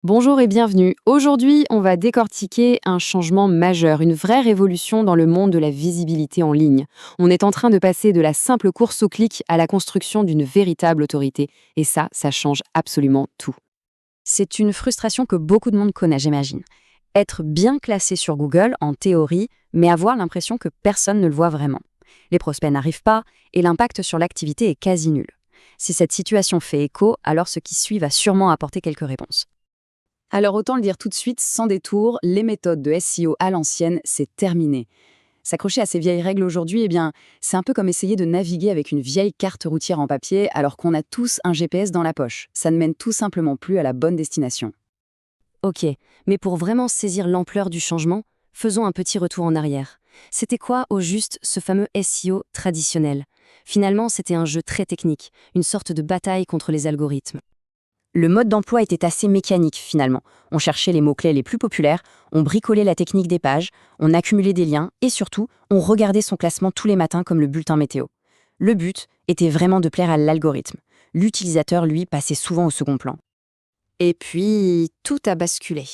Bonjour et bienvenue. Aujourd'hui, on va décortiquer un changement majeur, une vraie révolution dans le monde de la visibilité en ligne. On est en train de passer de la simple course au clic à la construction d'une véritable autorité. Et ça change absolument tout. C'est une frustration que beaucoup de monde connaît, j'imagine. Être bien classé sur Google, en théorie, mais avoir l'impression que personne ne le voit vraiment. Les prospects n'arrivent pas et l'impact sur l'activité est quasi nul. Si cette situation fait écho, alors ce qui suit va sûrement apporter quelques réponses. Alors autant le dire tout de suite, sans détour, les méthodes de SEO à l'ancienne, c'est terminé. S'accrocher à ces vieilles règles aujourd'hui, c'est un peu comme essayer de naviguer avec une vieille carte routière en papier alors qu'on a tous un GPS dans la poche. Ça ne mène tout simplement plus à la bonne destination. Ok, mais pour vraiment saisir l'ampleur du changement, faisons un petit retour en arrière. C'était quoi, au juste, ce fameux SEO traditionnel? Finalement, c'était un jeu très technique, une sorte de bataille contre les algorithmes. Le mode d'emploi était assez mécanique finalement. On cherchait les mots-clés les plus populaires, on bricolait la technique des pages, on accumulait des liens et surtout, on regardait son classement tous les matins comme le bulletin météo. Le but était vraiment de plaire à l'algorithme. L'utilisateur, lui, passait souvent au second plan. Et puis, tout a basculé.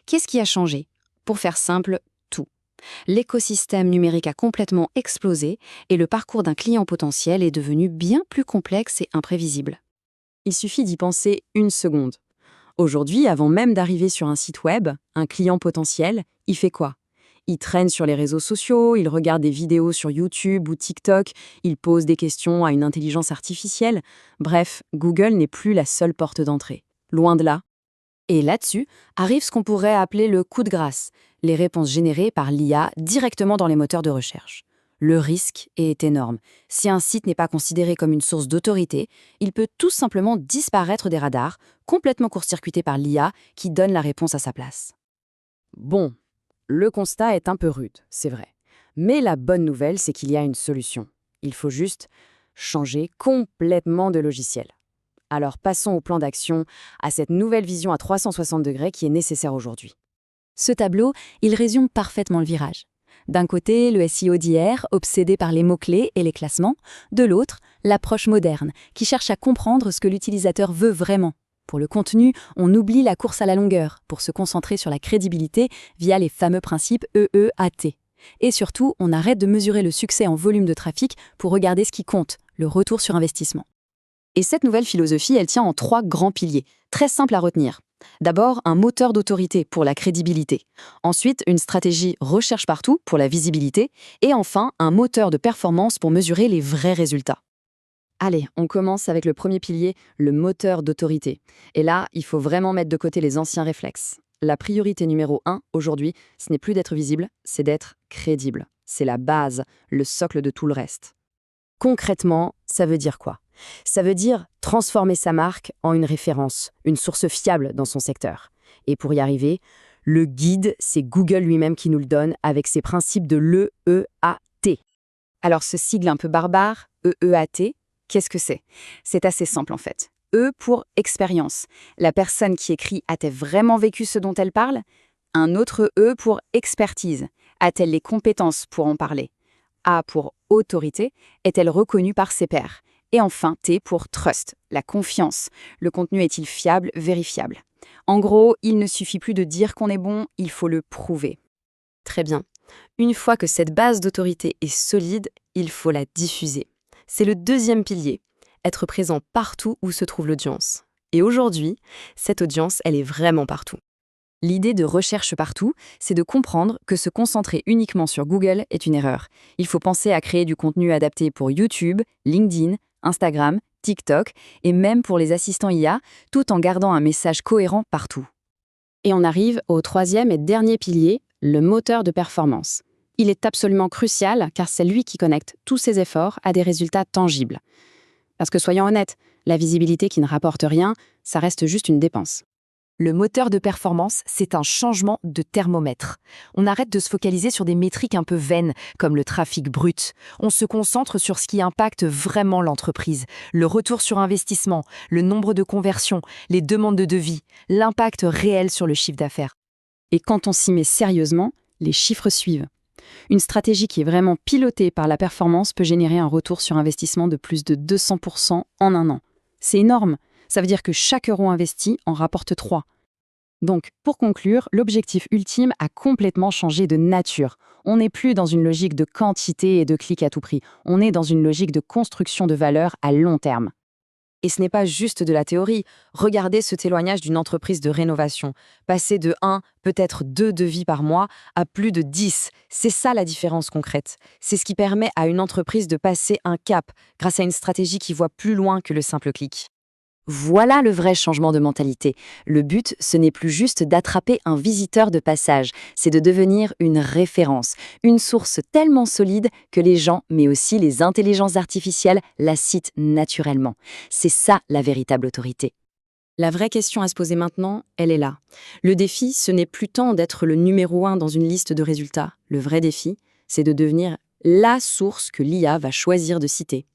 Qu'est-ce qui a changé? Pour faire simple, tout. L'écosystème numérique a complètement explosé et le parcours d'un client potentiel est devenu bien plus complexe et imprévisible. Il suffit d'y penser une seconde. Aujourd'hui, avant même d'arriver sur un site web, un client potentiel, il fait quoi? Il traîne sur les réseaux sociaux, il regarde des vidéos sur YouTube ou TikTok, il pose des questions à une intelligence artificielle. Bref, Google n'est plus la seule porte d'entrée. Loin de là. Et là-dessus, arrive ce qu'on pourrait appeler le coup de grâce, les réponses générées par l'IA directement dans les moteurs de recherche. Le risque est énorme. Si un site n'est pas considéré comme une source d'autorité, il peut tout simplement disparaître des radars, complètement court-circuité par l'IA qui donne la réponse à sa place. Bon, le constat est un peu rude, c'est vrai. Mais la bonne nouvelle, c'est qu'il y a une solution. Il faut juste changer complètement de logiciel. Alors passons au plan d'action, à cette nouvelle vision à 360 degrés qui est nécessaire aujourd'hui. Ce tableau, il résume parfaitement le virage. D'un côté, le SEO d'hier, obsédé par les mots-clés et les classements. De l'autre, l'approche moderne, qui cherche à comprendre ce que l'utilisateur veut vraiment. Pour le contenu, on oublie la course à la longueur pour se concentrer sur la crédibilité via les fameux principes EEAT. Et surtout, on arrête de mesurer le succès en volume de trafic pour regarder ce qui compte, le retour sur investissement. Et cette nouvelle philosophie, elle tient en 3 grands piliers, très simples à retenir. D'abord, un moteur d'autorité pour la crédibilité. Ensuite, une stratégie recherche partout pour la visibilité. Et enfin, un moteur de performance pour mesurer les vrais résultats. Allez, on commence avec le premier pilier, le moteur d'autorité. Et là, il faut vraiment mettre de côté les anciens réflexes. La priorité numéro 1, aujourd'hui, ce n'est plus d'être visible, c'est d'être crédible. C'est la base, le socle de tout le reste. Concrètement, ça veut dire quoi? Ça veut dire transformer sa marque en une référence, une source fiable dans son secteur. Et pour y arriver, le guide, c'est Google lui-même qui nous le donne avec ses principes de l'EEAT. Alors ce sigle un peu barbare, EEAT, qu'est-ce que c'est? C'est assez simple en fait. E pour expérience. La personne qui écrit a-t-elle vraiment vécu ce dont elle parle? Un autre E pour expertise. A-t-elle les compétences pour en parler? A pour autorité, est-elle reconnue par ses pairs? Et enfin, T pour trust, la confiance. Le contenu est-il fiable, vérifiable? En gros, il ne suffit plus de dire qu'on est bon, il faut le prouver. Très bien. Une fois que cette base d'autorité est solide, il faut la diffuser. C'est le deuxième pilier, être présent partout où se trouve l'audience. Et aujourd'hui, cette audience, elle est vraiment partout. L'idée de recherche partout, c'est de comprendre que se concentrer uniquement sur Google est une erreur. Il faut penser à créer du contenu adapté pour YouTube, LinkedIn, Instagram, TikTok et même pour les assistants IA, tout en gardant un message cohérent partout. Et on arrive au troisième et dernier pilier, le moteur de performance. Il est absolument crucial car c'est lui qui connecte tous ses efforts à des résultats tangibles. Parce que soyons honnêtes, la visibilité qui ne rapporte rien, ça reste juste une dépense. Le moteur de performance, c'est un changement de thermomètre. On arrête de se focaliser sur des métriques un peu vaines, comme le trafic brut. On se concentre sur ce qui impacte vraiment l'entreprise. Le retour sur investissement, le nombre de conversions, les demandes de devis, l'impact réel sur le chiffre d'affaires. Et quand on s'y met sérieusement, les chiffres suivent. Une stratégie qui est vraiment pilotée par la performance peut générer un retour sur investissement de plus de 200% en un an. C'est énorme. Ça veut dire que chaque euro investi en rapporte 3. Donc, pour conclure, l'objectif ultime a complètement changé de nature. On n'est plus dans une logique de quantité et de clics à tout prix. On est dans une logique de construction de valeur à long terme. Et ce n'est pas juste de la théorie. Regardez ce témoignage d'une entreprise de rénovation. Passer de 1, peut-être 2 devis par mois, à plus de 10. C'est ça la différence concrète. C'est ce qui permet à une entreprise de passer un cap grâce à une stratégie qui voit plus loin que le simple clic. Voilà le vrai changement de mentalité. Le but, ce n'est plus juste d'attraper un visiteur de passage, c'est de devenir une référence, une source tellement solide que les gens, mais aussi les intelligences artificielles, la citent naturellement. C'est ça la véritable autorité. La vraie question à se poser maintenant, elle est là. Le défi, ce n'est plus tant d'être le numéro 1 dans une liste de résultats. Le vrai défi, c'est de devenir la source que l'IA va choisir de citer.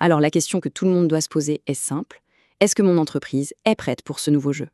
Alors la question que tout le monde doit se poser est simple. Est-ce que mon entreprise est prête pour ce nouveau jeu?